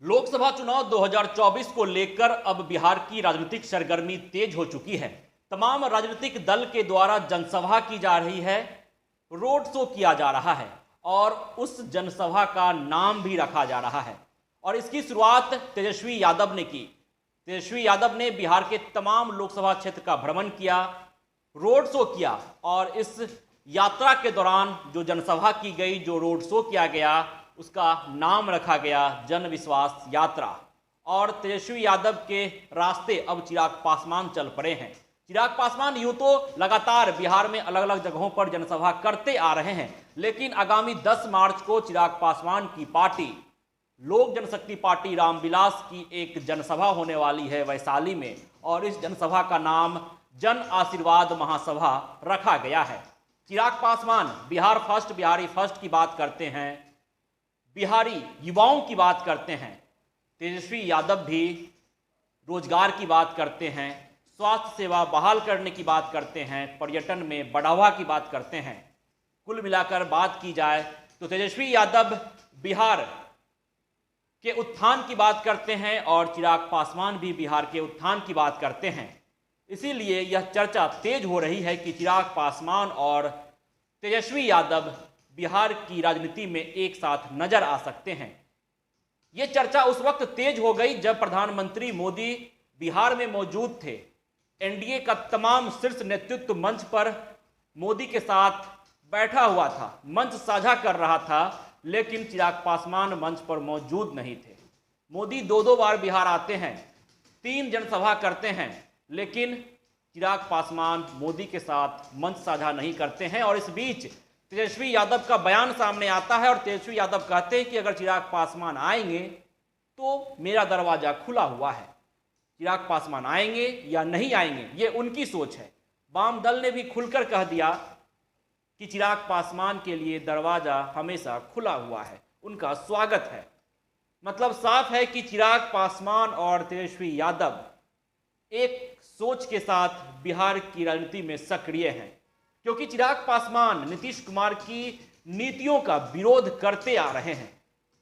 लोकसभा चुनाव 2024 को लेकर अब बिहार की राजनीतिक सरगर्मी तेज हो चुकी है। तमाम राजनीतिक दल के द्वारा जनसभा की जा रही है, रोड शो किया जा रहा है और उस जनसभा का नाम भी रखा जा रहा है। और इसकी शुरुआत तेजस्वी यादव ने की। तेजस्वी यादव ने बिहार के तमाम लोकसभा क्षेत्र का भ्रमण किया, रोड शो किया और इस यात्रा के दौरान जो जनसभा की गई, जो रोड शो किया गया, उसका नाम रखा गया जन विश्वास यात्रा। और तेजस्वी यादव के रास्ते अब चिराग पासवान चल पड़े हैं। चिराग पासवान यूं तो लगातार बिहार में अलग अलग जगहों पर जनसभा करते आ रहे हैं, लेकिन आगामी 10 मार्च को चिराग पासवान की पार्टी लोक जनशक्ति पार्टी रामविलास की एक जनसभा होने वाली है वैशाली में, और इस जनसभा का नाम जन आशीर्वाद महासभा रखा गया है। चिराग पासवान बिहार फर्स्ट, बिहारी फर्स्ट की बात करते हैं, बिहारी युवाओं की बात करते हैं। तेजस्वी यादव भी रोजगार की बात करते हैं, स्वास्थ्य सेवा बहाल करने की बात करते हैं, पर्यटन में बढ़ावा की बात करते हैं। कुल मिलाकर बात की जाए तो तेजस्वी यादव बिहार के उत्थान की बात करते हैं और चिराग पासवान भी बिहार के उत्थान की बात करते हैं। इसीलिए यह चर्चा तेज हो रही है कि चिराग पासवान और तेजस्वी यादव बिहार की राजनीति में एक साथ नजर आ सकते हैं। यह चर्चा उस वक्त तेज हो गई जब प्रधानमंत्री मोदी बिहार में मौजूद थे। एनडीए का तमाम शीर्ष नेतृत्व मंच पर मोदी के साथ बैठा हुआ था, मंच साझा कर रहा था, लेकिन चिराग पासवान मंच पर मौजूद नहीं थे। मोदी 2-2 बार बिहार आते हैं, 3 जनसभा करते हैं, लेकिन चिराग पासवान मोदी के साथ मंच साझा नहीं करते हैं। और इस बीच तेजस्वी यादव का बयान सामने आता है और तेजस्वी यादव कहते हैं कि अगर चिराग पासवान आएंगे तो मेरा दरवाजा खुला हुआ है। चिराग पासवान आएंगे या नहीं आएंगे ये उनकी सोच है। वाम दल ने भी खुलकर कह दिया कि चिराग पासवान के लिए दरवाजा हमेशा खुला हुआ है, उनका स्वागत है। मतलब साफ है कि चिराग पासवान और तेजस्वी यादव एक सोच के साथ बिहार की राजनीति में सक्रिय हैं, क्योंकि चिराग पासवान नीतीश कुमार की नीतियों का विरोध करते आ रहे हैं।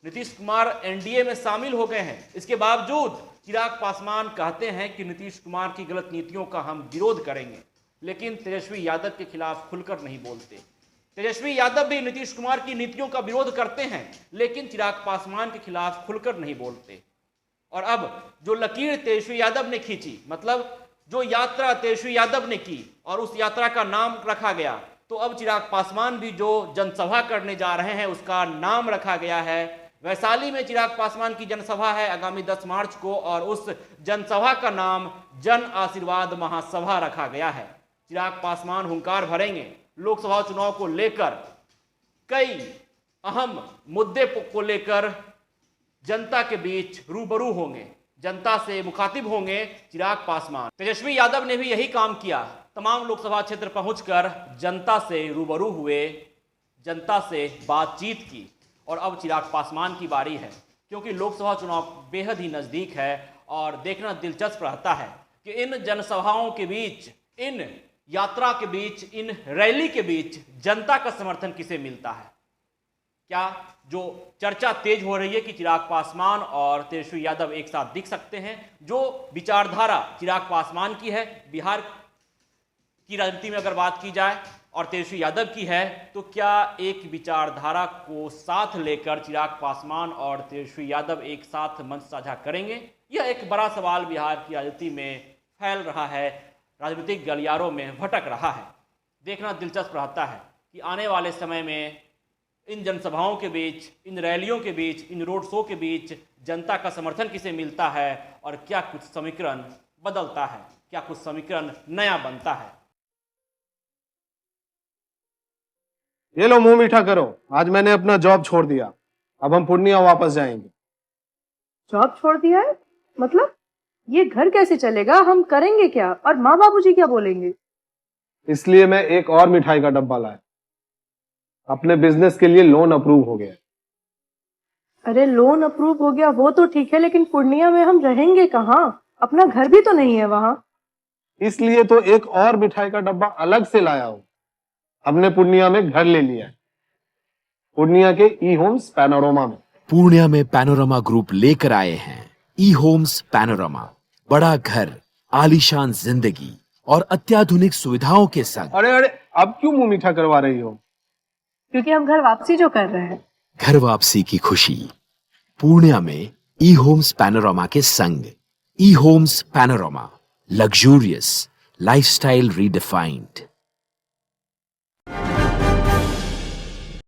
नीतीश कुमार एनडीए में शामिल हो गए हैं, इसके बावजूद चिराग पासवान कहते हैं कि नीतीश कुमार की गलत नीतियों का हम विरोध करेंगे, लेकिन तेजस्वी यादव के खिलाफ खुलकर नहीं बोलते। तेजस्वी यादव भी नीतीश कुमार की नीतियों का विरोध करते हैं, लेकिन चिराग पासवान के खिलाफ खुलकर नहीं बोलते। और अब जो लकीर तेजस्वी यादव ने खींची, मतलब जो यात्रा तेजस्वी यादव ने की और उस यात्रा का नाम रखा गया, तो अब चिराग पासवान भी जो जनसभा करने जा रहे हैं उसका नाम रखा गया है। वैशाली में चिराग पासवान की जनसभा है आगामी 10 मार्च को, और उस जनसभा का नाम जन आशीर्वाद महासभा रखा गया है। चिराग पासवान हुंकार भरेंगे, लोकसभा चुनाव को लेकर कई अहम मुद्दे को लेकर जनता के बीच रूबरू होंगे, जनता से मुखातिब होंगे चिराग पासवान। तेजस्वी यादव ने भी यही काम किया, तमाम लोकसभा क्षेत्र पहुंचकर जनता से रूबरू हुए, जनता से बातचीत की। और अब चिराग पासवान की बारी है, क्योंकि लोकसभा चुनाव बेहद ही नज़दीक है और देखना दिलचस्प रहता है कि इन जनसभाओं के बीच, इन यात्रा के बीच, इन रैली के बीच जनता का समर्थन किसे मिलता है। क्या जो चर्चा तेज हो रही है कि चिराग पासवान और तेजस्वी यादव एक साथ दिख सकते हैं, जो विचारधारा चिराग पासवान की है बिहार की राजनीति में अगर बात की जाए और तेजस्वी यादव की है, तो क्या एक विचारधारा को साथ लेकर चिराग पासवान और तेजस्वी यादव एक साथ मंच साझा करेंगे? यह एक बड़ा सवाल बिहार की राजनीति में फैल रहा है, राजनीतिक गलियारों में भटक रहा है। देखना दिलचस्प रहता है कि आने वाले समय में इन जनसभाओं के बीच, इन रैलियों के बीच, इन रोड शो के बीच जनता का समर्थन किसे मिलता है और क्या कुछ समीकरण बदलता है, क्या कुछ समीकरण नया बनता है। ये लो मुंह मीठा करो, आज मैंने अपना जॉब छोड़ दिया, अब हम पूर्णिया वापस जाएंगे। जॉब छोड़ दिया है? मतलब ये घर कैसे चलेगा? हम करेंगे क्या? और माँ बाबूजी क्या बोलेंगे? इसलिए मैं एक और मिठाई का डब्बा लाया, अपने बिजनेस के लिए लोन अप्रूव हो गया। अरे लोन अप्रूव हो गया वो तो ठीक है, लेकिन पूर्णिया में हम रहेंगे कहाँ? अपना घर भी तो नहीं है वहां। इसलिए तो एक और मिठाई का डब्बा अलग से लाया हूं। हमने पूर्णिया में घर ले लिया है, पूर्णिया के ई होम्स पैनोरमा में। पूर्णिया में पैनोरमा ग्रुप लेकर आए हैं ई होम्स पैनोरमा। बड़ा घर, आलीशान जिंदगी और अत्याधुनिक सुविधाओं के संग। अरे अरे, अब क्यों मुंह मीठा करवा रही हो? क्योंकि हम घर वापसी जो कर रहे हैं। घर वापसी की खुशी पूर्णिया में ई होम्स पैनोरमा के संग। E homes panorama, luxurious lifestyle redefined.